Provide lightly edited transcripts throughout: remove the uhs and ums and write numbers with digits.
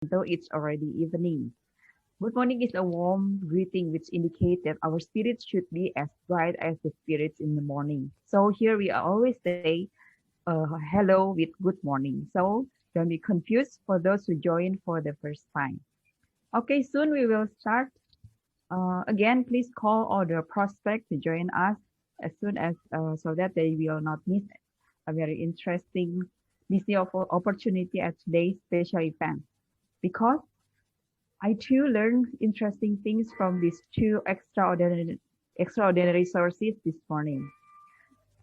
though it's already evening. Good morning is a warm greeting which indicates that our spirits should be as bright as the spirits in the morning. So here we always say hello with good morning. So don't be confused for those who join for the first time. Okay, soon we will start. Again, please call all the prospects to join us as soon as so that they will not miss a very interesting business opportunity at today's special event. Because I too learned interesting things from these two extraordinary sources this morning.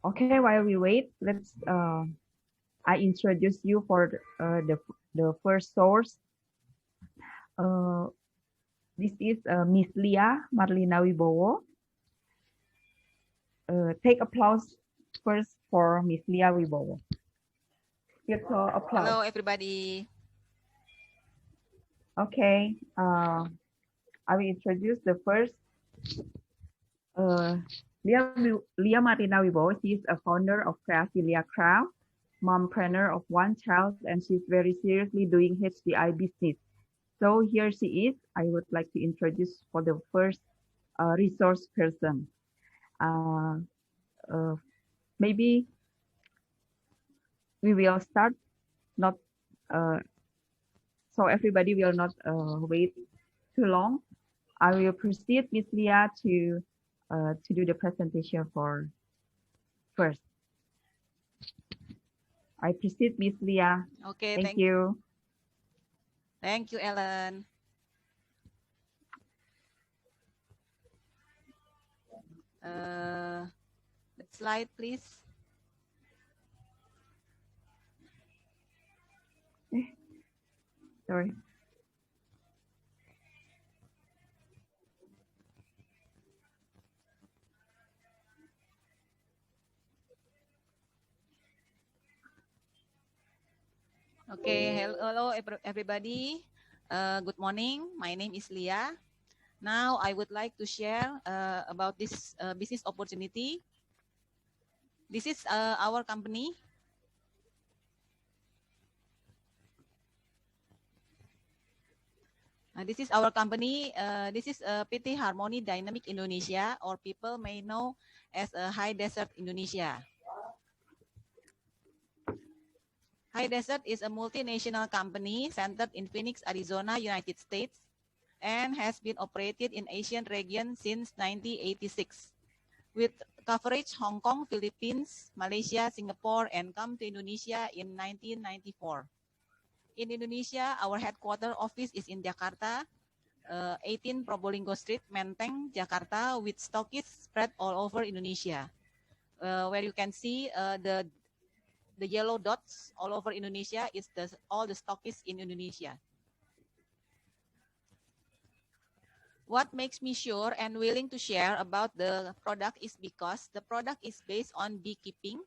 Okay, while we wait, let's I introduce you for the first source. Uh, this is Miss Leah Marlina Wibowo. Take applause first for Miss Leah Wibowo. Virtual applause. Hello, everybody. Okay, I will introduce the first. Leah Martina Wibowo. She is a founder of Creatilia Craft, mompreneur of one child, and she's very seriously doing HDI business. So here she is. I would like to introduce for the first resource person. Uh, uh, Maybe we will start not so everybody will not wait too long. I will proceed Miss Leah to do the presentation for first. I proceed Miss Leah. Okay, Thank you. Thank you, Ellen. Next slide, please. Sorry. Okay, hello everybody. Good morning. My name is Leah. Now I would like to share about this business opportunity. This is our company. This is our company. This is PT Harmony Dynamic Indonesia, or people may know as High Desert Indonesia. High Desert is a multinational company centered in Phoenix, Arizona, United States, and has been operated in Asian region since 1986, with coverage Hong Kong, Philippines, Malaysia, Singapore, and come to Indonesia in 1994. In Indonesia, our headquarter office is in Jakarta, 18 Probolinggo Street, Menteng, Jakarta, with stockists spread all over Indonesia. Where you can see the yellow dots all over Indonesia is all the stockists in Indonesia. What makes me sure and willing to share about the product is because the product is based on beekeeping,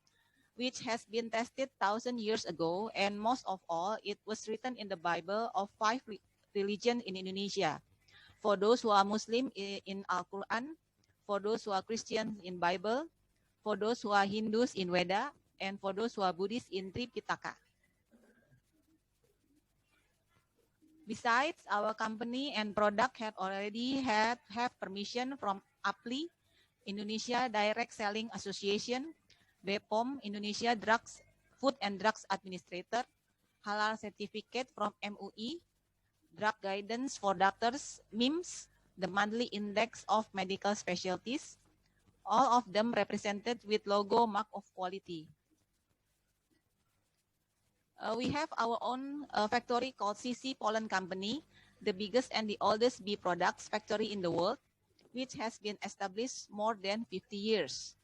which has been tested 1,000 years ago, and most of all, it was written in the Bible of 5 religions in Indonesia. For those who are Muslim in Al-Quran, for those who are Christians in Bible, for those who are Hindus in Veda, and for those who are Buddhists in Tripitaka. Besides, our company and product have already have permission from APLI, Indonesia Direct Selling Association, BPOM, Indonesia Drugs, Food and Drugs Administrator, Halal Certificate from MUI, Drug Guidance for Doctors, MIMS, the Monthly Index of Medical Specialties, all of them represented with logo mark of quality. We have our own factory called CC Pollen Company, the biggest and the oldest bee products factory in the world, which has been established more than 50 years.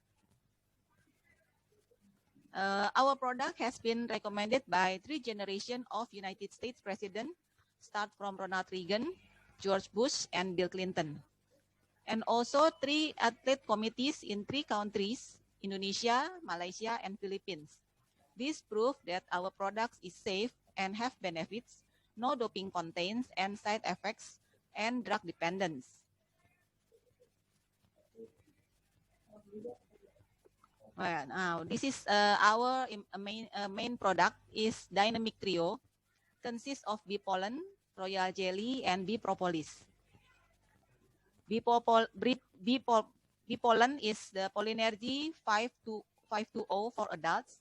Our product has been recommended by 3 generations of United States President, start from Ronald Reagan, George Bush, and Bill Clinton. And also 3 athlete committees in 3 countries, Indonesia, Malaysia, and Philippines. This proves that our products is safe and have benefits, no doping contains and side effects, and drug dependence. Well, now this is our main product is Dynamic Trio, consists of bee pollen, royal jelly, and bee propolis. Bee pollen is the Pollinergy 520 for adults.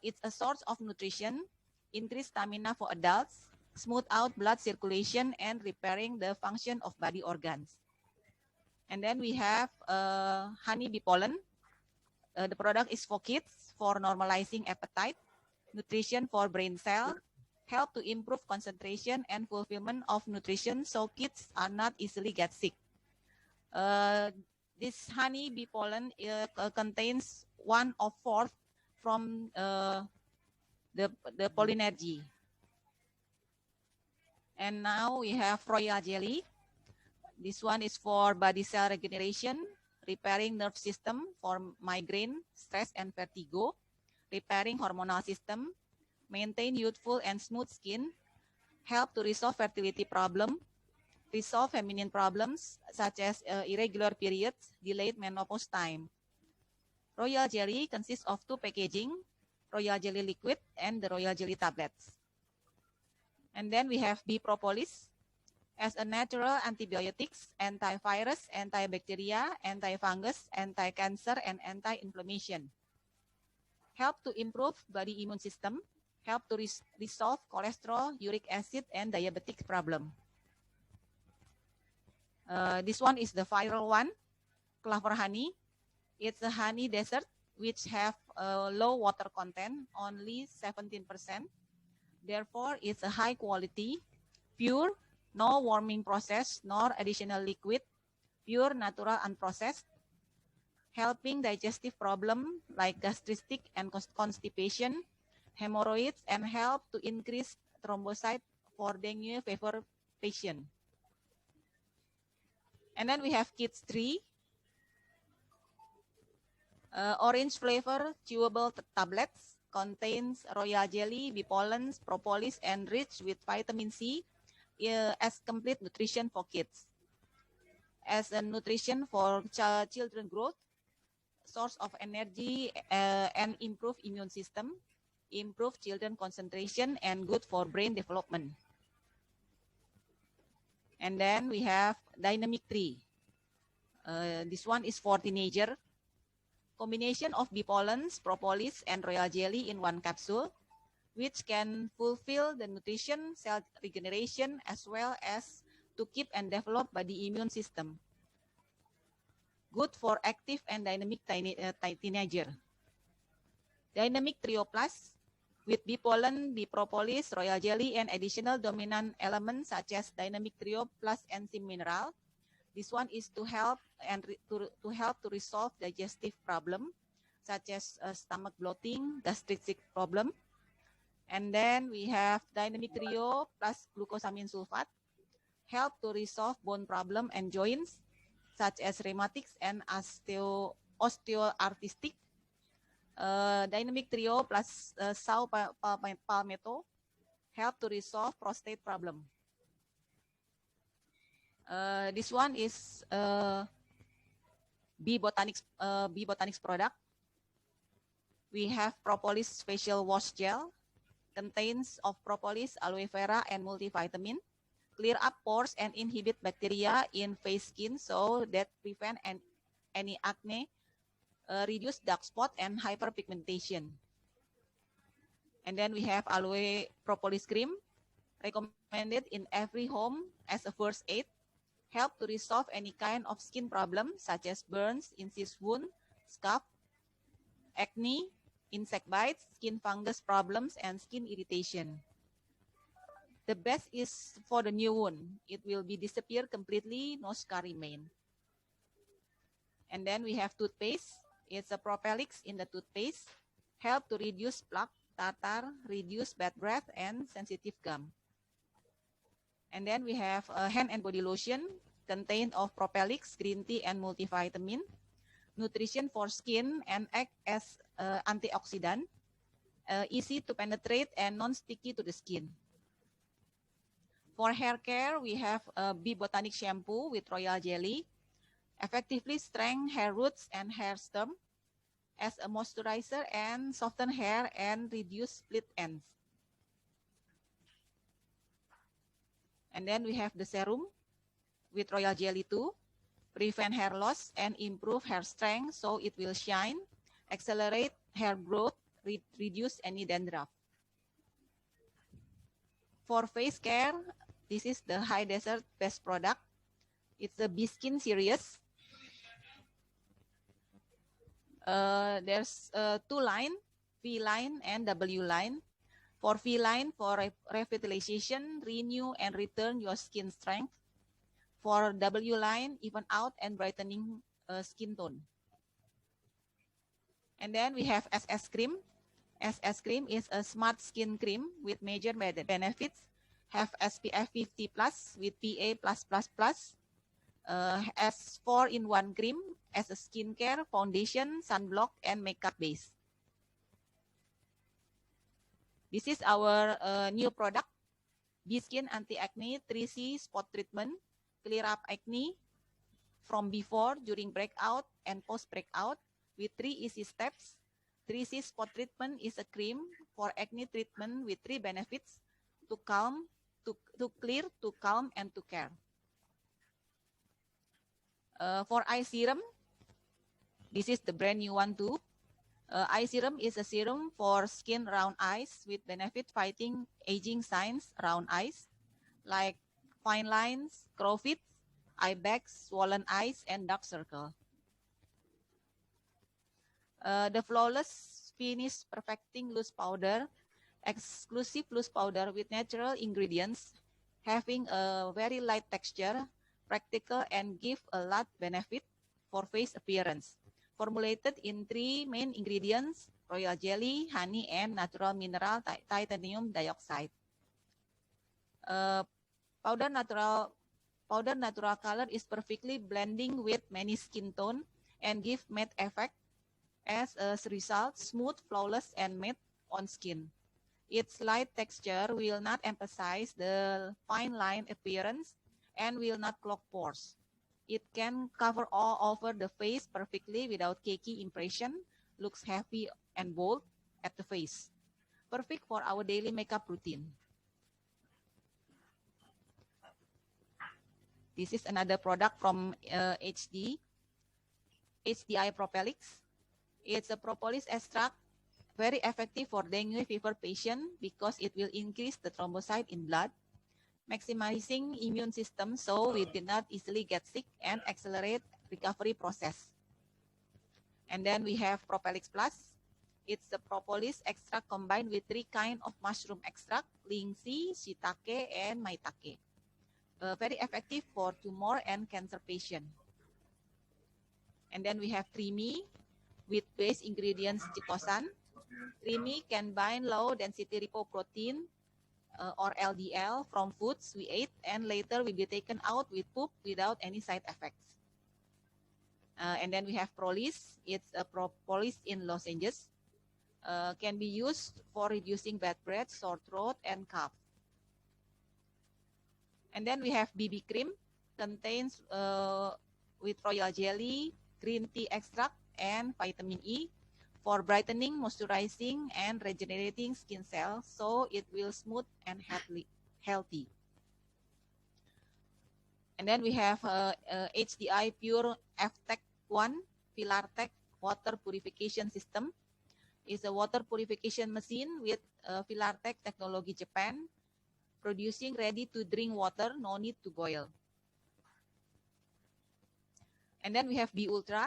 It's a source of nutrition, increase stamina for adults, smooth out blood circulation, and repairing the function of body organs. And then we have honey bee pollen. The product is for kids for normalizing appetite, nutrition for brain cell, help to improve concentration and fulfillment of nutrition so kids are not easily get sick. This honey bee pollen contains 1/4 from the Pollinergy. And now we have royal jelly. This one is for body cell regeneration, repairing nerve system for migraine, stress, and vertigo, repairing hormonal system, maintain youthful and smooth skin, help to resolve fertility problem, resolve feminine problems such as irregular periods, delayed menopause time. Royal jelly consists of 2 packaging, royal jelly liquid and the royal jelly tablets. And then we have bee propolis as a natural antibiotics, antivirus, antibacteria, antifungus, anti-cancer, and anti-inflammation. Help to improve body immune system, help to resolve cholesterol, uric acid, and diabetic problem. This one is the viral one, clover honey. It's a honey dessert which have low water content, only 17%. Therefore, it's a high quality, pure, no warming process, nor additional liquid, pure, natural, unprocessed, helping digestive problem like gastritic and constipation, hemorrhoids, and help to increase thrombocyte for dengue fever patient. And then we have Kids 3, orange flavor chewable tablets, contains royal jelly, bee pollens, propolis, and rich with vitamin C as complete nutrition for kids. As a nutrition for children growth, source of energy and improve immune system, improve children concentration, and good for brain development. And then we have Dynamic 3. This one is for teenager. Combination of bee pollens, propolis, and royal jelly in one capsule, which can fulfill the nutrition, cell regeneration, as well as to keep and develop the immune system. Good for active and dynamic teenager. Dynamic Trio Plus with bee pollen, bee propolis, royal jelly, and additional dominant elements such as Dynamic Trio Plus enzyme mineral. This one is to help and to help to resolve digestive problem such as stomach bloating, gastric problem. And then we have Dynamic Trio plus glucosamine sulfate, help to resolve bone problem and joints such as rheumatics and osteoarthritis. Dynamic Trio plus saw palmetto, help to resolve prostate problem. This one is Bee Botanics product. We have propolis facial wash gel, contains of propolis, aloe vera, and multivitamin, clear up pores and inhibit bacteria in face skin so that prevent any acne, reduce dark spot and hyperpigmentation. And then we have aloe propolis cream, recommended in every home as a first aid, help to resolve any kind of skin problem such as burns, incised wound, scalp, acne, insect bites, skin fungus problems, and skin irritation. The best is for the new wound. It will be disappear completely, no scar remain. And then we have toothpaste. It's a Propelix in the toothpaste, help to reduce plaque, tartar, reduce bad breath, and sensitive gum. And then we have a hand and body lotion, contained of Propelix, green tea, and multivitamin, nutrition for skin and act as antioxidant, easy to penetrate and non-sticky to the skin. For hair care, we have a Bee Botanic shampoo with royal jelly, effectively strengthen hair roots and hair stem as a moisturizer and soften hair and reduce split ends. And then we have the serum with royal jelly too, prevent hair loss and improve hair strength so it will shine, accelerate hair growth, reduce any dandruff. For face care, this is the High Desert best product. It's the B-Skin series. There's two line, V line and W line. For V line, for revitalization, renew and return your skin strength. For W line, even out and brightening skin tone. And then we have SS cream. SS cream is a smart skin cream with major benefits. Have SPF 50 plus with PA plus plus plus. As 4-in-1 cream as a skincare, foundation, sunblock, and makeup base. This is our new product, B-Skin Anti-Acne 3C Spot Treatment. Clear up acne from before, during breakout, and post-breakout with 3 easy steps. 3C Spot Treatment is a cream for acne treatment with 3 benefits: to calm, to clear, to calm, and to care. For eye serum, this is the brand new one too. Eye serum is a serum for skin around eyes with benefit fighting aging signs around eyes, like fine lines, crow's feet, eye bags, swollen eyes, and dark circle. The Flawless Finish Perfecting Loose Powder, exclusive loose powder with natural ingredients, having a very light texture, practical, and give a lot benefit for face appearance. Formulated in 3 main ingredients: royal jelly, honey, and natural mineral titanium dioxide. Powder natural color is perfectly blending with many skin tone and give matte effect. As a result, smooth, flawless, and matte on skin. Its light texture will not emphasize the fine line appearance and will not clog pores. It can cover all over the face perfectly without cakey impression, looks heavy and bold at the face. Perfect for our daily makeup routine. This is another product from HDI Propelix. It's a propolis extract, very effective for dengue fever patient because it will increase the thrombocyte in blood, maximizing immune system so we did not easily get sick and accelerate recovery process. And then we have Propelix Plus. It's the propolis extract combined with 3 kinds of mushroom extract, linseed, shiitake, and maitake. Very effective for tumor and cancer patient. And then we have Trimi with base ingredients chitosan. Trimi can bind low density lipoprotein or LDL from foods we ate and later will be taken out with poop without any side effects. And then we have Prolis. It's a propolis in lozenges. Can be used for reducing bad breath, sore throat, and cough. And then we have BB cream, contains with royal jelly, green tea extract, and vitamin E for brightening, moisturizing, and regenerating skin cells, so it will smooth and healthy. And then we have HDI Pure FTech 1 Filartech water purification system. It's a water purification machine with Filartech technology Japan, producing ready to drink water, no need to boil. And then we have B Ultra.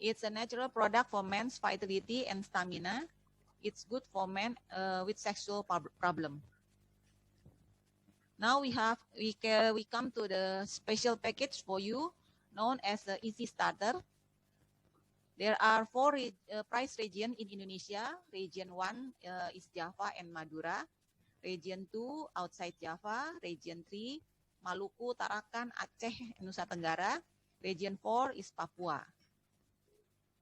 It's a natural product for men's vitality and stamina. It's good for men with sexual problem. Now we come to the special package for you, known as the Easy Starter. There are 4 price regions in Indonesia. Region 1 is Java and Madura. Region 2 outside Java. Region 3 Maluku, Tarakan, Aceh, Nusa Tenggara. Region 4 is Papua.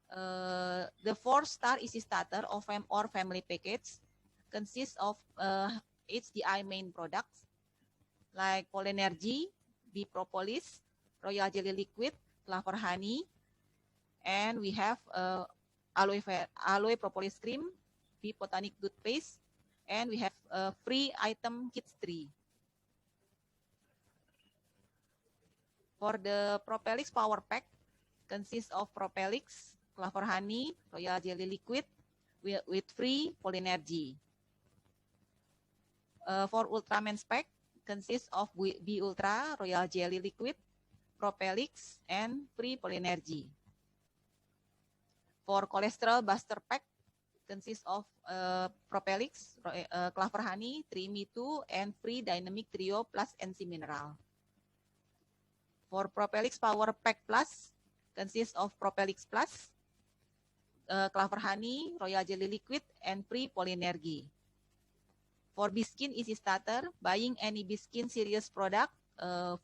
The 4-star Easy Starter or family package consists of HDI main products like Polenergy, B Propolis, Royal Jelly Liquid, Clover Honey, and we have Aloe Propolis Cream, B Botanic Toothpaste, and we have free item kits 3. For the Propelix Power Pack, consists of Propelix, Clover Honey, Royal Jelly Liquid with free Polynergy. For Ultraman Pack, consists of B Ultra, Royal Jelly Liquid, Propelix, and free Polynergy. For Cholesterol Buster Pack, consists of Propelix, Clover Honey, Trimi2, and free Dynamic Trio plus NC Mineral. For Propelix Power Pack Plus, consists of Propelix Plus, Clover Honey, Royal Jelly Liquid, and free Polynergy. For Biskin Easy Starter, buying any Biskin series product,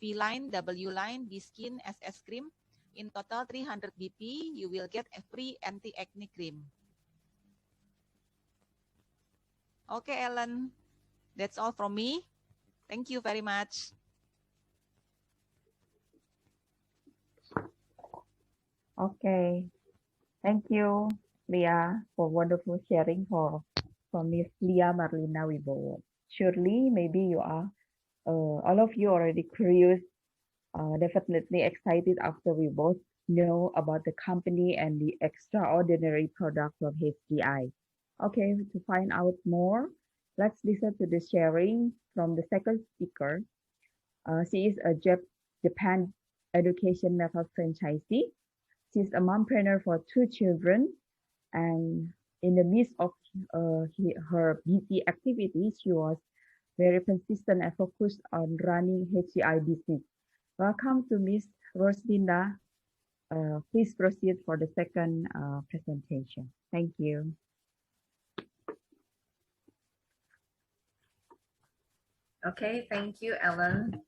V-Line, W-Line, Biskin, SS Cream, in total 300 BP, you will get a free anti-acne cream. Okay, Ellen, that's all from me. Thank you very much. Okay, thank you, Leah, for wonderful sharing from Miss Leah Marlina Wibowo. Surely, maybe you are, all of you already curious, definitely excited after we both know about the company and the extraordinary product of HDI. Okay, to find out more, let's listen to the sharing from the second speaker. She is a Japan education method franchisee. She's a mompreneur for 2 children, and in the midst of her busy activities, she was very consistent and focused on running HCI business. Welcome to Miss Roslinda. Please proceed for the second presentation. Thank you. Okay, thank you, Ellen.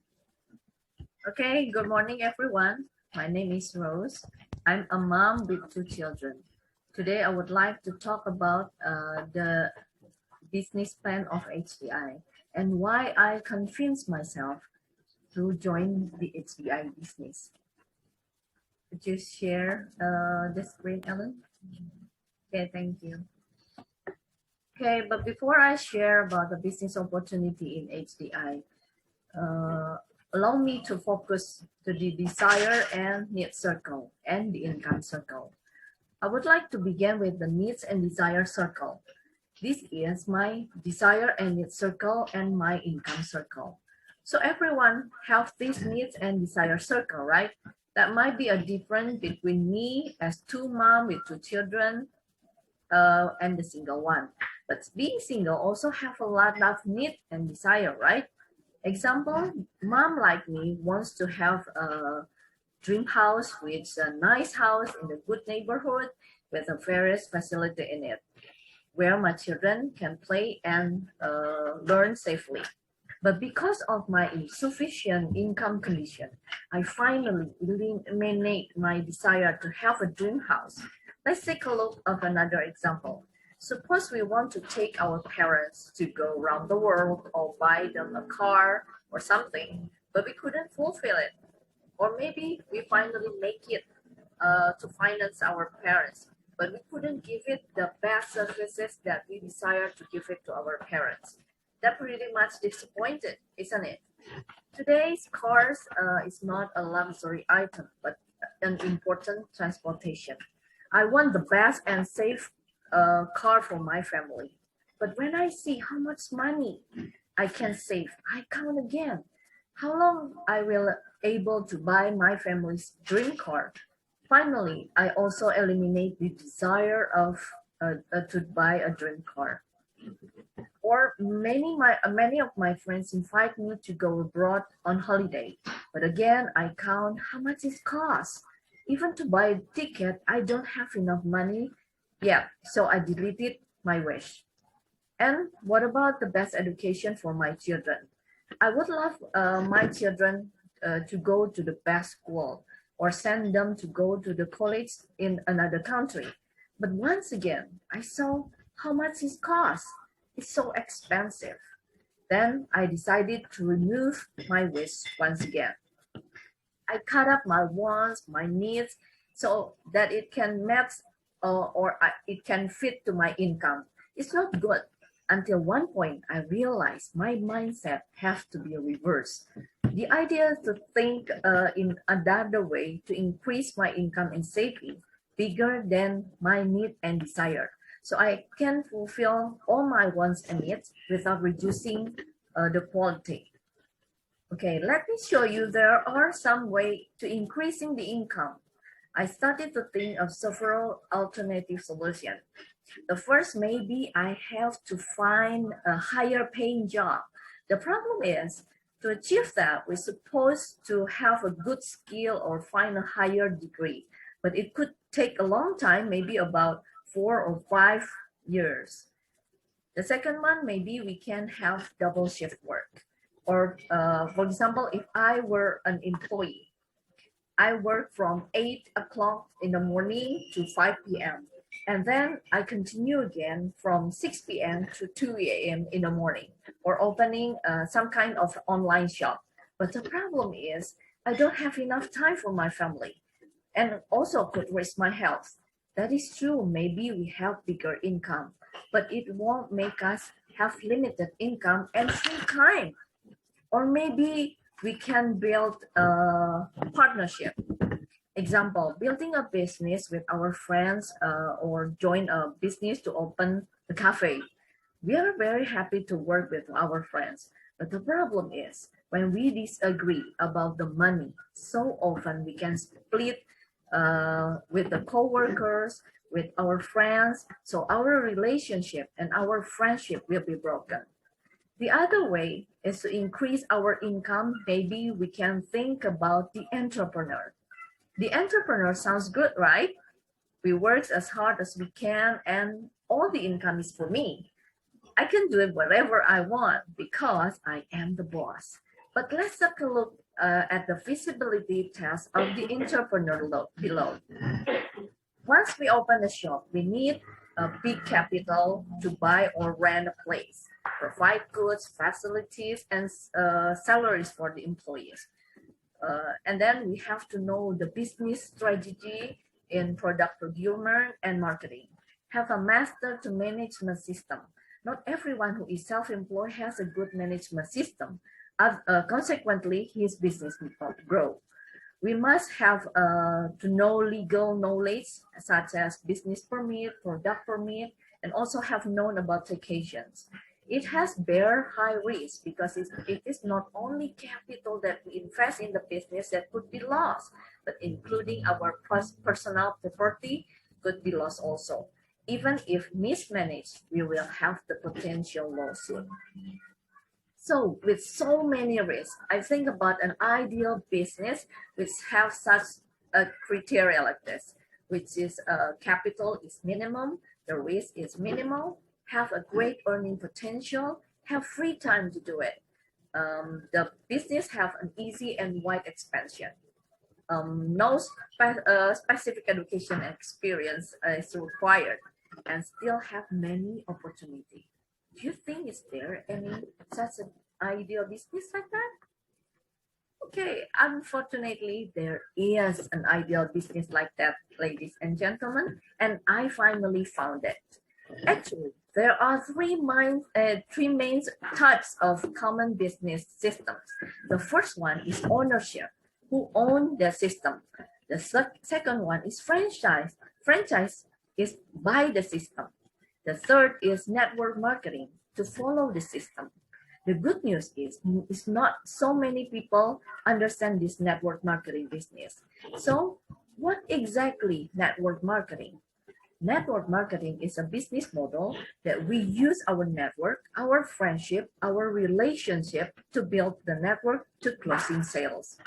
Okay, good morning, everyone. My name is Rose. I'm a mom with 2 children. Today, I would like to talk about the business plan of HDI and why I convinced myself to join the HDI business. Could you share the screen, Ellen? Okay, thank you. Okay, but before I share about the business opportunity in HDI, allow me to focus to the desire and need circle and the income circle. I would like to begin with the needs and desire circle. This is my desire and need circle and my income circle. So everyone have this needs and desire circle, right? That might be a difference between me as 2 mom with 2 children and the single one. But being single also have a lot of need and desire, right? Example, mom like me wants to have a dream house with a nice house in a good neighborhood with a various facility in it, where my children can play and learn safely. But because of my insufficient income condition, I finally eliminate my desire to have a dream house. Let's take a look at another example. Suppose we want to take our parents to go around the world or buy them a car or something, but we couldn't fulfill it. Or maybe we finally make it to finance our parents, but we couldn't give it the best services that we desire to give it to our parents. That pretty much disappointed, isn't it? Today's cars is not a luxury item, but an important transportation. I want the best and safe car for my family. But when I see how much money I can save, I count again. How long I will able to buy my family's dream car? Finally, I also eliminate the desire of to buy a dream car. Or many of my friends invite me to go abroad on holiday, but again I count how much it costs. Even to buy a ticket, I don't have enough money yet, so I deleted my wish. And what about the best education for my children? I would love my children to go to the best school or send them to go to the college in another country. But once again, I saw how much it costs. It's so expensive. Then I decided to remove my wish once again. I cut up my wants, my needs, so that it can match or it can fit to my income. It's not good. Until one point, I realized my mindset has to be reversed. The idea is to think in another way to increase my income and saving bigger than my need and desire. So I can fulfill all my wants and needs without reducing the quality. Okay, let me show you there are some way to increasing the income. I started to think of several alternative solutions. The first, maybe I have to find a higher paying job. The problem is, to achieve that, we're supposed to have a good skill or find a higher degree, but it could take a long time, maybe about 4 or 5 years. The second one, maybe we can have double shift work. Or for example, if I were an employee, I work from 8 o'clock in the morning to 5 p.m. And then I continue again from 6 p.m. to 2 a.m. in the morning, or opening some kind of online shop. But the problem is I don't have enough time for my family and also could risk my health. That is true. Maybe we have bigger income, but it won't make us have limited income and free time. Or maybe we can build a partnership. Example, building a business with our friends or join a business to open a cafe. We are very happy to work with our friends, but the problem is when we disagree about the money, so often we can split with the co-workers, with our friends, so our relationship and our friendship will be broken. The other way is to increase our income. Maybe we can think about the entrepreneur. The entrepreneur sounds good, right? We work as hard as we can and all the income is for me. I can do it whatever I want because I am the boss. But let's take a look at the feasibility test of the entrepreneur below. Once we open a shop, we need a big capital to buy or rent a place, provide goods, facilities, and salaries for the employees. And then we have to know the business strategy in product procurement and marketing. Have a master to management system. Not everyone who is self-employed has a good management system. Consequently, his business will not grow. We must have to know legal knowledge such as business permit, product permit, and also have known about vacations. It has bear high risk because it is not only capital that we invest in the business that could be lost, but including our personal property could be lost also. Even if mismanaged, we will have the potential lawsuit. So with so many risks, I think about an ideal business which have such a criteria like this, which is capital is minimum, the risk is minimal, have a great earning potential, have free time to do it. The business have an easy and wide expansion. No specific education and experience is required and still have many opportunities. Do you think is there any such an ideal business like that? Okay, unfortunately, there is an ideal business like that, ladies and gentlemen, and I finally found it. Actually, there are three main types of common business systems. The first one is ownership, who own the system. The second one is franchise. Franchise is buy the system. The third is network marketing, to follow the system. The good news is not so many people understand this network marketing business. So what exactly network marketing? Network marketing is a business model that we use our network, our friendship, our relationship to build the network to closing sales.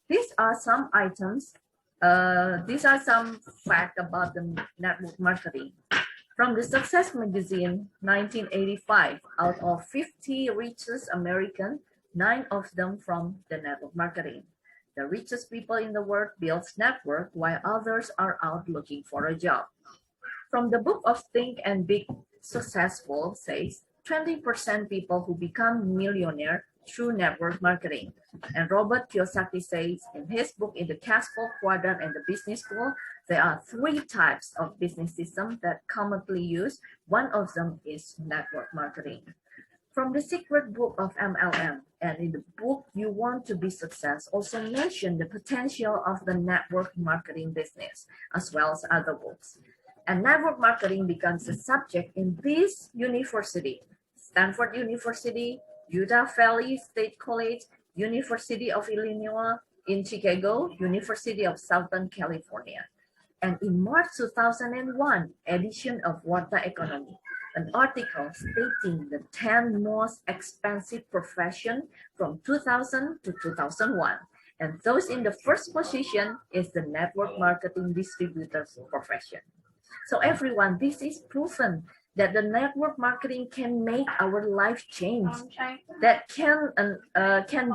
These are some items, these are some facts about the network marketing. From the Success Magazine, 1985, out of 50 richest Americans, 9 of them from the network marketing. The richest people in the world build network while others are out looking for a job. From the book of Think and Be Successful says 20% people who become millionaire through network marketing. And Robert Kiyosaki says in his book In the Cashflow Quadrant and the Business School, there are 3 types of business systems that commonly used. One of them is network marketing. From the secret book of MLM, and in the book You Want to Be Success also mention the potential of the network marketing business as well as other books. And network marketing becomes a subject in this university, Stanford University, Utah Valley State College, University of Illinois in Chicago, University of Southern California. And in March 2001 edition of Warta Economy, an article stating the 10 most expensive profession from 2000 to 2001. And those in the first position is the network marketing distributors profession. So everyone, this is proven that the network marketing can make our life change. That can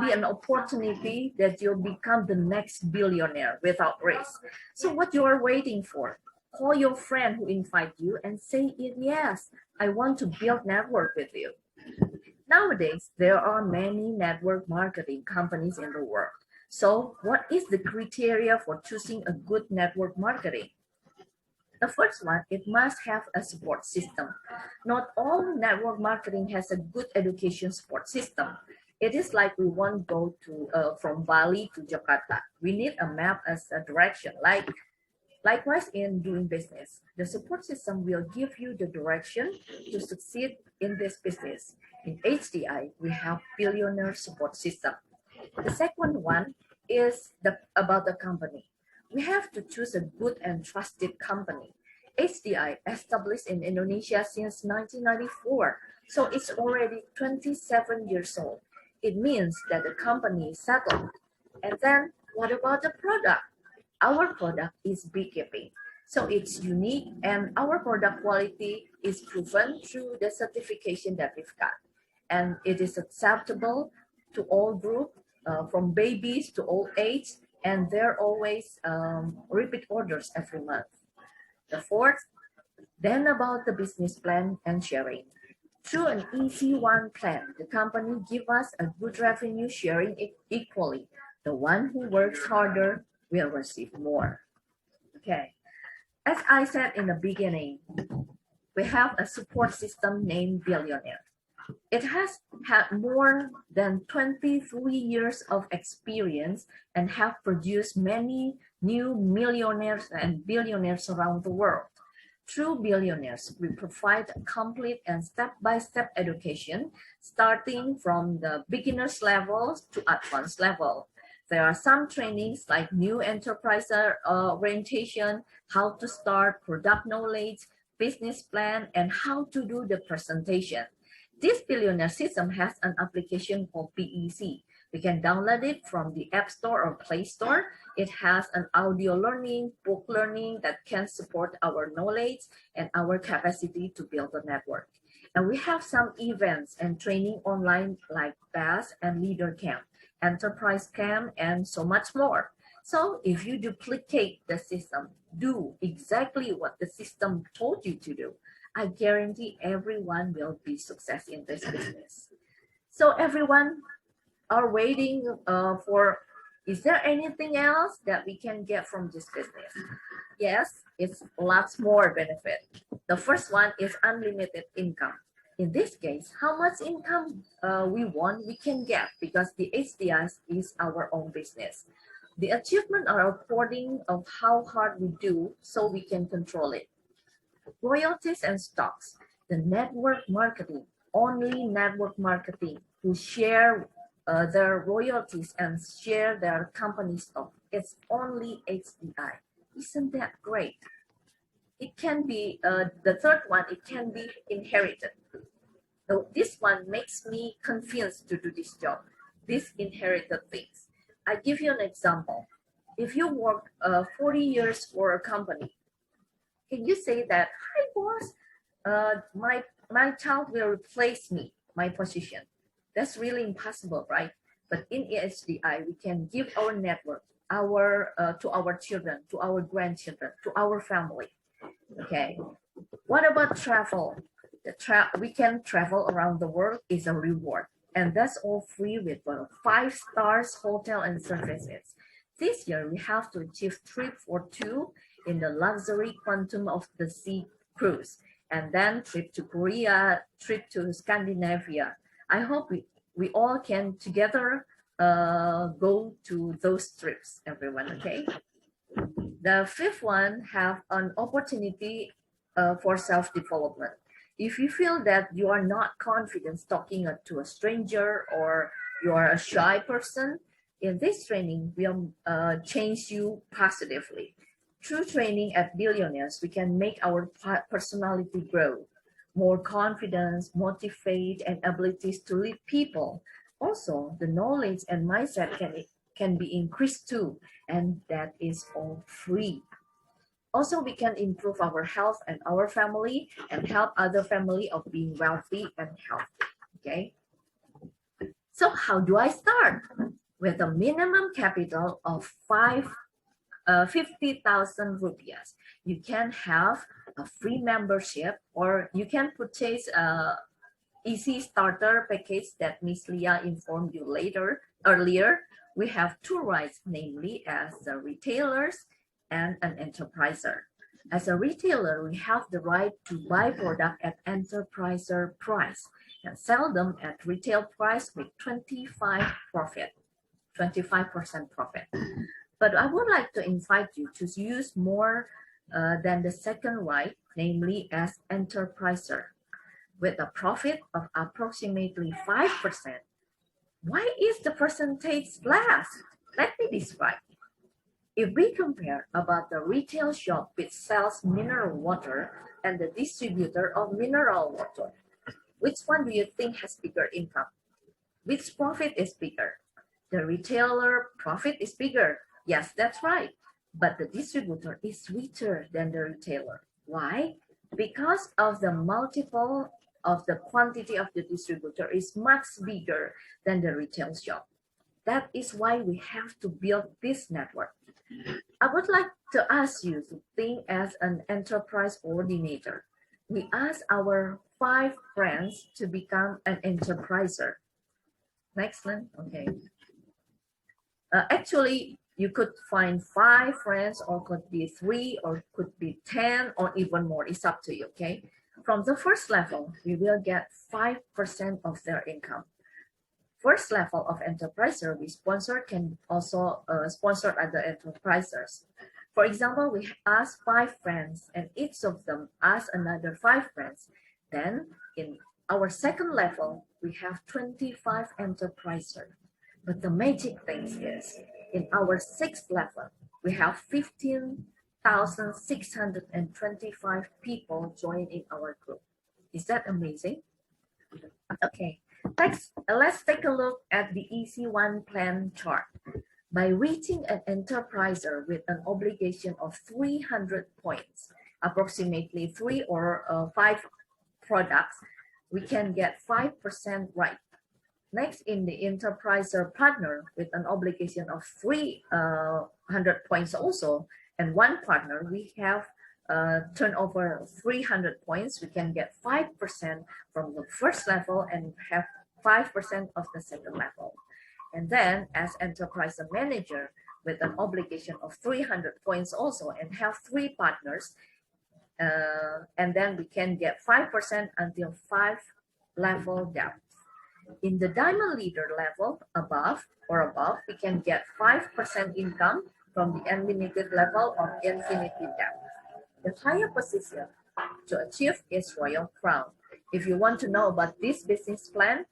be an opportunity that you'll become the next billionaire without risk. So what you are waiting for? Call your friend who invite you and say yes, I want to build network with you. Nowadays, there are many network marketing companies in the world. So what is the criteria for choosing a good network marketing? The first one, it must have a support system. Not all network marketing has a good education support system. It is like we want to go to from Bali to Jakarta. We need a map as a direction. Likewise, in doing business, the support system will give you the direction to succeed in this business. In HDI, we have billionaire support system. The second one is about the company. We have to choose a good and trusted company. HDI established in Indonesia since 1994, so it's already 27 years old. It means that the company is settled. And then what about the product? Our product is beekeeping, so it's unique, and our product quality is proven through the certification that we've got. And it is acceptable to all groups, from babies to old age, and there are always repeat orders every month. The fourth, then about the business plan and sharing. Through an easy one plan, the company gives us a good revenue sharing equally. The one who works harder will receive more. Okay, as I said in the beginning, we have a support system named Billionaire. It has had more than 23 years of experience and have produced many new millionaires and billionaires around the world. Through Billionaires, we provide a complete and step-by-step education, starting from the beginner's level to advanced level. There are some trainings like new enterprise orientation, how to start, product knowledge, business plan, and how to do the presentation. This Billionaire system has an application called PEC. We can download it from the App Store or Play Store. It has an audio learning, book learning that can support our knowledge and our capacity to build a network. And we have some events and training online like BAS and Leader Camp, Enterprise Camp, and so much more. So if you duplicate the system, do exactly what the system told you to do, I guarantee everyone will be success in this business. So everyone are waiting for, is there anything else that we can get from this business? Yes, it's lots more benefit. The first one is unlimited income. In this case, how much income we want, we can get because the HDI is our own business. The achievement are according of how hard we do, so we can control it. Royalties and stocks, the network marketing, only network marketing who share their royalties and share their company stock. It's only HDI. Isn't that great? It can be, the third one, it can be inherited. So this one makes me convinced to do this job, these inherited things. I give you an example. If you work 40 years for a company, can you say that, hi boss, my child will replace me, my position? That's really impossible, right? But in HDI, we can give our network, to our children, to our grandchildren, to our family. Okay. What about travel? We can travel around the world is a reward, and that's all free with 5 stars hotel and services. This year, we have to achieve trip for 2 in the luxury Quantum of the Sea cruise, and then trip to Korea, trip to Scandinavia. I hope we all can together go to those trips, everyone, okay? The fifth one, have an opportunity for self-development. If you feel that you are not confident talking to a stranger or you are a shy person, in this training will change you positively. Through training at Billionaires, we can make our personality grow, more confidence, motivate, and abilities to lead people. Also, the knowledge and mindset can be increased too, and that is all free. Also, we can improve our health and our family and help other family of being wealthy and healthy, okay? So how do I start? With a minimum capital of 50,000 rupees, you can have a free membership, or you can purchase a easy starter package that Miss Leah informed you earlier. We have two rights, namely as the retailers and an enterpriser. As a retailer, we have the right to buy product at enterpriser price and sell them at retail price with 25% profit. But I would like to invite you to use more than the second right, namely as enterpriser. With a profit of approximately 5%, why is the percentage less? Let me describe. If we compare about the retail shop which sells mineral water and the distributor of mineral water, which one do you think has bigger income? Which profit is bigger? The retailer profit is bigger. Yes, that's right. But the distributor is richer than the retailer. Why? Because of the multiple of the quantity of the distributor is much bigger than the retail shop. That is why we have to build this network. I would like to ask you to think as an enterprise coordinator. We ask our 5 friends to become an enterpriser. Next one, okay. Actually, you could find 5 friends, or could be 3, or could be 10, or even more. It's up to you, okay? From the first level, we will get 5% of their income. First level of enterpriser we sponsor can also sponsor other enterprisers. For example, we ask 5 friends and each of them ask another 5 friends. Then in our second level, we have 25 enterprisers. But the magic thing is, in our 6th level, we have 15,625 people join in our group. Is that amazing? Okay, let's take a look at the Easy One plan chart. By reaching an enterpriser with an obligation of 300 points, approximately 3 or 5 products, we can get 5% right. Next, in the enterpriser partner with an obligation of 300 points also, and 1 partner, we have turnover 300 points. We can get 5% from the first level and have 5% of the second level. And then as enterprise manager with an obligation of 300 points also and have 3 partners, and then we can get 5% until 5 level depth. In the diamond leader level above, we can get 5% income from the unlimited level of infinity depth. The higher position to achieve is Royal Crown. If you want to know about this business plan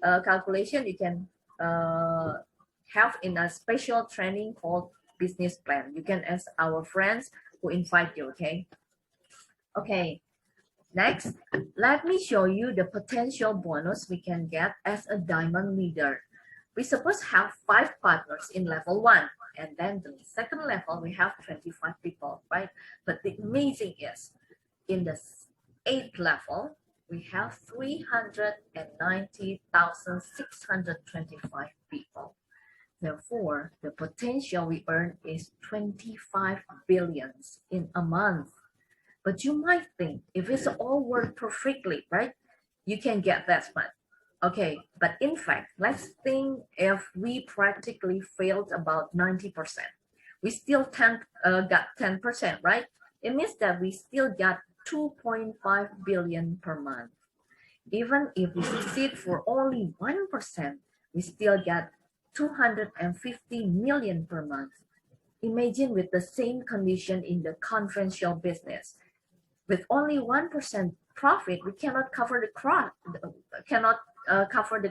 calculation, you can have in a special training called business plan. You can ask our friends who invite you, okay? Okay, next, let me show you the potential bonus we can get as a diamond leader. We suppose have 5 partners in level 1, and then the second level we have 25 people, right? But the amazing is, in the 8th level, we have 390,625 people. Therefore, the potential we earn is 25 billions in a month. But you might think, if it's all worked perfectly, right, you can get that much. Okay, but in fact, let's think if we practically failed about 90%. We still got 10%, right? It means that we still got 2.5 billion per month. Even if we succeed for only 1%, we still get 250 million per month. Imagine with the same condition in the conventional business. With only 1% profit, we cannot cover the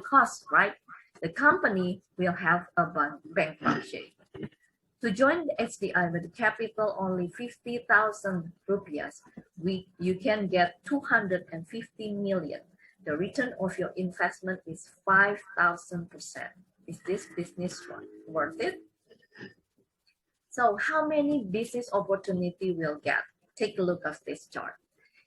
cost, right? The company will have a bankruptcy. To join the HDI with capital only 50,000 rupees, you can get 250 million. The return of your investment is 5,000%. Is this business worth it? So how many business opportunity we'll get? Take a look at this chart.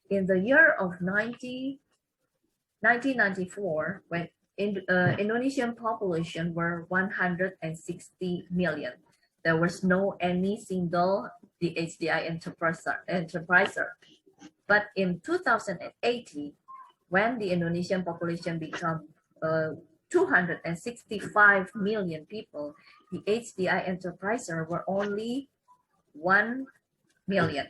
In the year of 1994, when Indonesian population were 160 million, there was no any single HDI enterpriser. But in 2080, when the Indonesian population become 265 million people, the HDI enterpriser were only 1 million.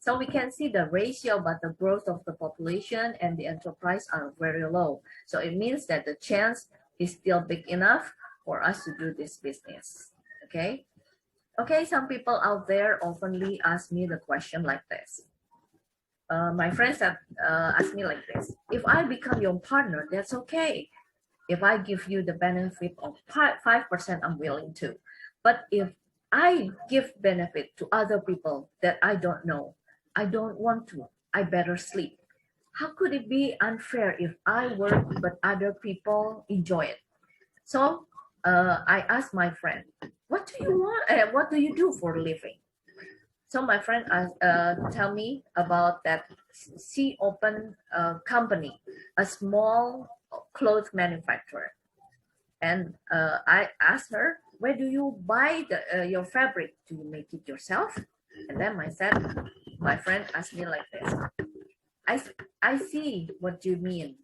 So we can see the ratio, but the growth of the population and the enterprise are very low. So it means that the chance is still big enough for us to do this business. Okay. Okay, some people out there oftenly ask me the question like this. My friends have asked me like this. If I become your partner, that's okay. If I give you the benefit of 5%, I'm willing to. But if I give benefit to other people that I don't know, I don't want to, I better sleep. How could it be unfair if I work but other people enjoy it? So I asked my friend, what do you want? What do you do for a living? So my friend tell me about that. She opened a company, a small clothes manufacturer. And I asked her, where do you buy your fabric? Do you make it yourself? And then my friend asked me like this. I see what you mean.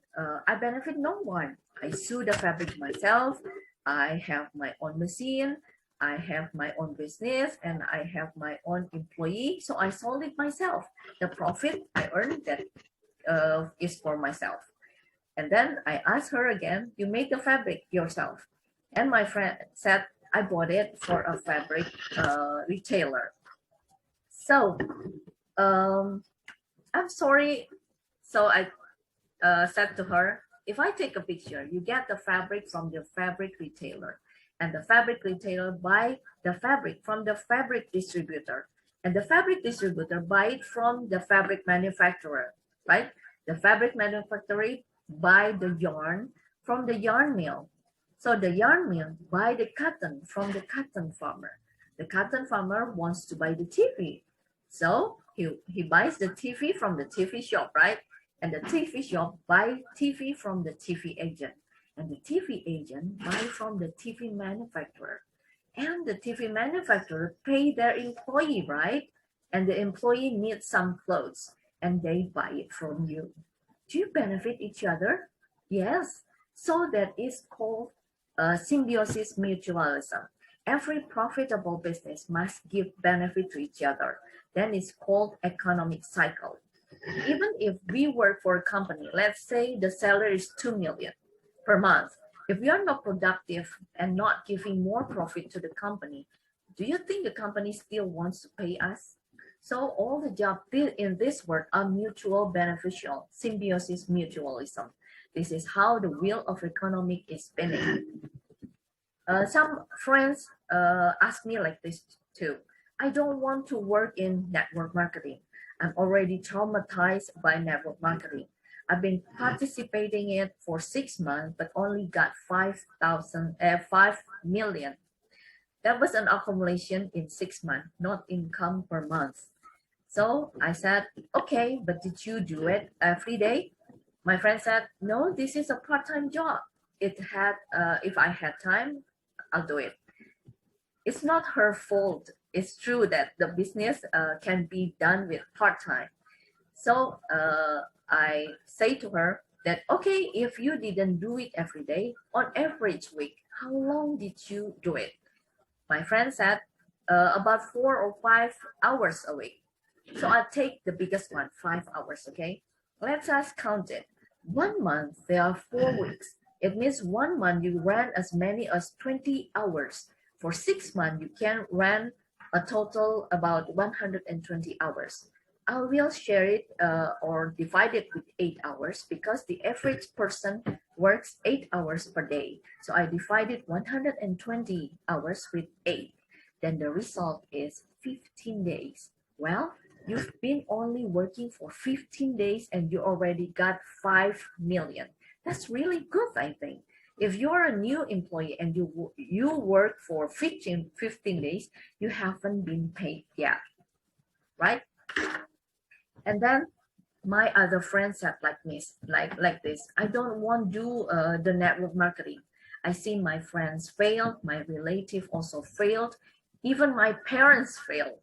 I benefit no one. I sew the fabric myself. I have my own machine. I have my own business and I have my own employee. So I sold it myself. The profit I earned that is for myself. And then I asked her again, you make the fabric yourself. And my friend said, I bought it for a fabric retailer. So I'm sorry. So I said to her, if I take a picture, you get the fabric from the fabric retailer, and the fabric retailer buy the fabric from the fabric distributor, and the fabric distributor buy it from the fabric manufacturer, right? The fabric manufacturer buy the yarn from the yarn mill. So the yarn mill buy the cotton from the cotton farmer. The cotton farmer wants to buy the TV. So he buys the TV from the TV shop, right? And the TV shop buy TV from the TV agent. And the TV agent buy from the TV manufacturer. And the TV manufacturer pay their employee, right? And the employee needs some clothes and they buy it from you. Do you benefit each other? Yes. So that is called symbiosis mutualism. Every profitable business must give benefit to each other. Then it's called economic cycle. Even if we work for a company, let's say the salary is 2 million per month. If we are not productive and not giving more profit to the company, do you think the company still wants to pay us? So all the jobs in this world are mutual beneficial, symbiosis mutualism. This is how the wheel of economic is spinning. Some friends ask me like this too. I don't want to work in network marketing. I'm already traumatized by network marketing. I've been participating in it for 6 months, but only got 5 million. That was an accumulation in 6 months, not income per month. So I said, okay, but did you do it every day? My friend said, no, this is a part-time job. If I had time, I'll do it. It's not her fault. It's true that the business can be done with part-time. So I say to her that, okay, if you didn't do it every day, on average week, how long did you do it? My friend said about 4 or 5 hours a week. So I'll take the biggest one, 5 hours, okay? Let's just count it. 1 month, there are 4 weeks. It means 1 month you run as many as 20 hours. For 6 months, you can run a total about 120 hours. I will share it or divide it with 8 hours because the average person works 8 hours per day. So I divided 120 hours with 8. Then the result is 15 days. Well, you've been only working for 15 days and you already got 5 million. That's really good, I think. If you're a new employee and you work for 15 days, you haven't been paid yet, right? And then my other friends said like this. I don't want to do the network marketing. I see my friends failed, my relative also failed, even my parents failed.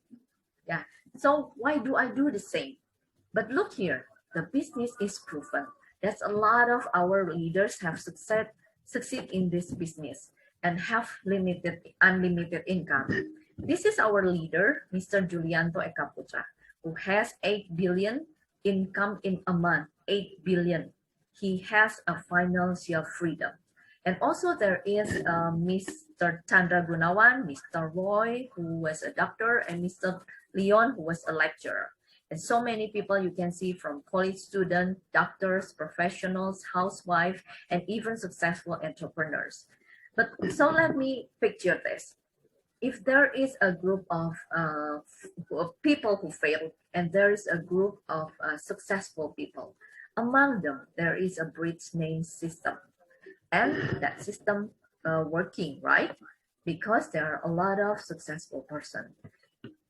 Yeah. So why do I do the same? But look here, the business is proven. That's a lot of our leaders have succeed in this business and have unlimited income. This is our leader, Mr. Julianto Ekaputra, who has 8 billion income in a month, 8 billion. He has a financial freedom. And also there is Mr. Chandra Gunawan, Mr. Roy, who was a doctor, and Mr. Leon, who was a lecturer. And so many people you can see from college students, doctors, professionals, housewives, and even successful entrepreneurs. But so let me picture this. If there is a group of people who failed and there is a group of successful people, among them there is a bridge named system. And that system working, right? Because there are a lot of successful person.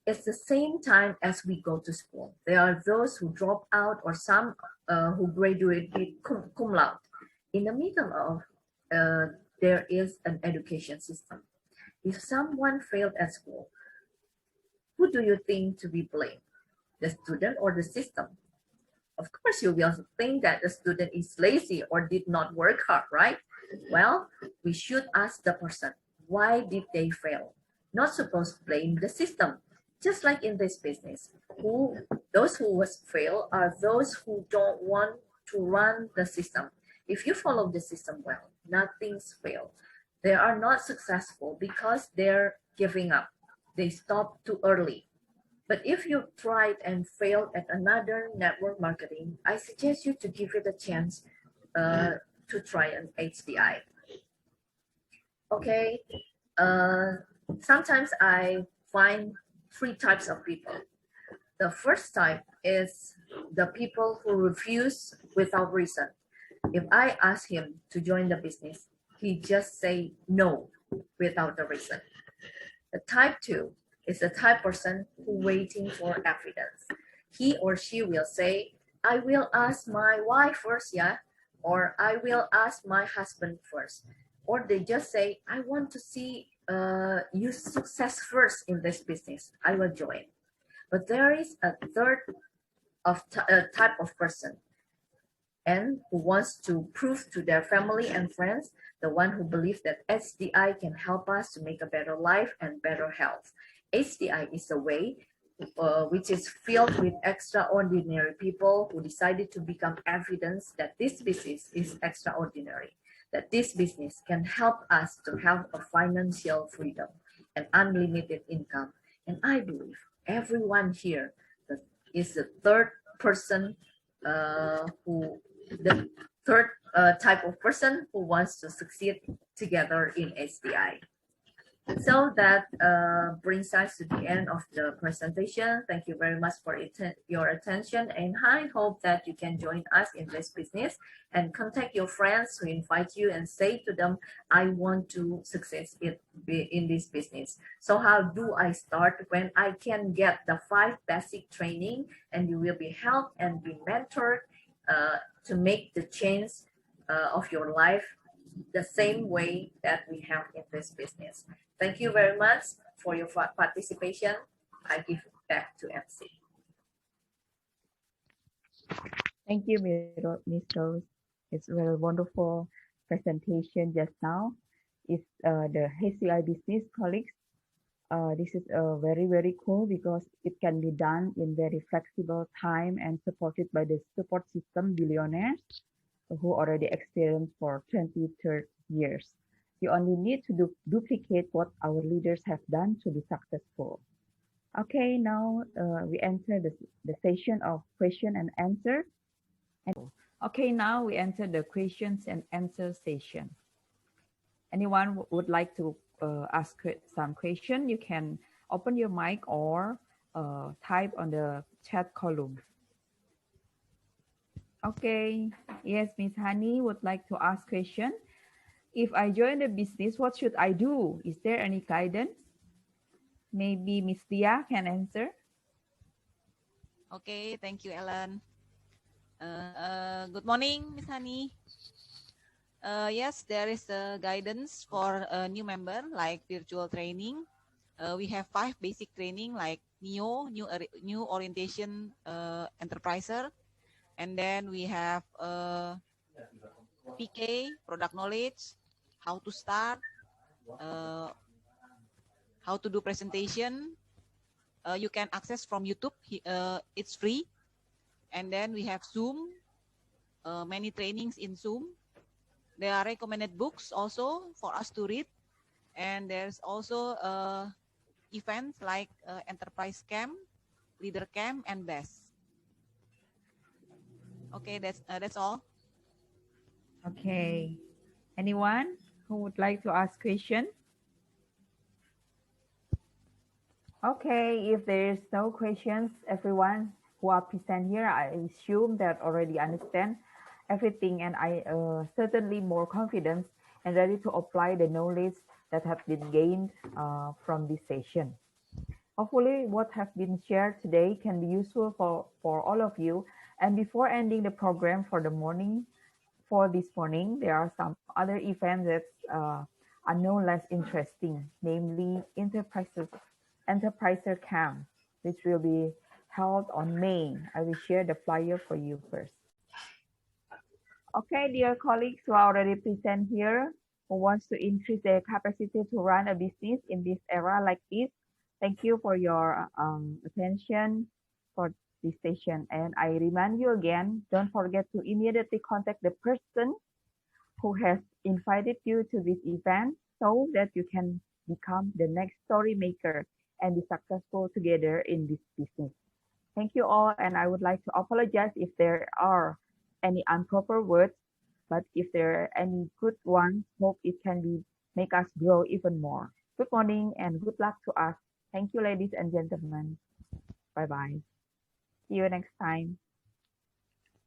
It's the same time as we go to school. There are those who drop out or some who graduate with cum laude. In the middle of there is an education system. If someone failed at school, who do you think to be blamed? The student or the system? Of course, you will think that the student is lazy or did not work hard, right? Well, we should ask the person, why did they fail? Not supposed to blame the system. Just like in this business, those who was fail are those who don't want to run the system. If you follow the system well, nothing's fail. They are not successful because they're giving up. They stop too early. But if you tried and failed at another network marketing, I suggest you to give it a chance to try an HDI. Okay, sometimes I find 3 types of people. The first type is the people who refuse without reason. If I ask him to join the business, he just say no without a reason. The type 2 is the type person who waiting for evidence. He or she will say, I will ask my wife first, yeah, or I will ask my husband first. Or they just say, I want to see you success first in this business. I will join. But there is a third type of person and who wants to prove to their family and friends, the one who believes that HDI can help us to make a better life and better health. HDI is a way which is filled with extraordinary people who decided to become evidence that this business is extraordinary, that this business can help us to have a financial freedom and unlimited income. And I believe everyone here is the third person the third type of person who wants to succeed together in HDI. So that brings us to the end of the presentation. Thank you very much for your attention, and I hope that you can join us in this business and contact your friends who invite you and say to them, I want to succeed in this business. So how do I start? When I can get the 5 basic training, and you will be helped and be mentored to make the change of your life the same way that we have in this business. Thank you very much for your participation. I give it back to MC. Thank you, Ms. Rose. It's a very wonderful presentation just now. It's the HCI business colleagues. This is very, very cool because it can be done in very flexible time and supported by the support system billionaires. who already experienced for 20, 30 years. You only need to duplicate what our leaders have done to be successful. Okay, now we enter the session of question and answer. Okay, now we enter the questions and answer session. Anyone would like to ask some question, you can open your mic or type on the chat column. Okay, yes, Miss Hani would like to ask question. If I join the business, what should I do? Is there any guidance? Maybe Miss Tia can answer. Okay, thank you, Ellen. Good morning, Miss Hani. Yes, there is a guidance for a new member like virtual training. We have 5 basic training like new orientation enterpriser, and then we have PK, product knowledge, how to start, how to do presentation. You can access from YouTube. It's free. And then we have Zoom, many trainings in Zoom. There are recommended books also for us to read. And there's also events like Enterprise Camp, Leader Camp, and BEST. Okay, that's all. Okay. Anyone who would like to ask question? Okay, if there is no questions, everyone who are present here, I assume that already understand everything, and I certainly more confident and ready to apply the knowledge that have been gained from this session. Hopefully what have been shared today can be useful for all of you. And before ending the program for this morning, there are some other events that are no less interesting, namely Enterpriser Camp, which will be held on May. I will share the flyer for you first. Okay, dear colleagues who are already present here, who wants to increase their capacity to run a business in this era like this, thank you for your attention for this session. And I remind you again, don't forget to immediately contact the person who has invited you to this event so that you can become the next story maker and be successful together in this business. Thank you all, and I would like to apologize if there are any improper words, but if there are any good ones, hope it can make us grow even more. Good morning and good luck to us. Thank you, ladies and gentlemen. Bye-bye. See you next time.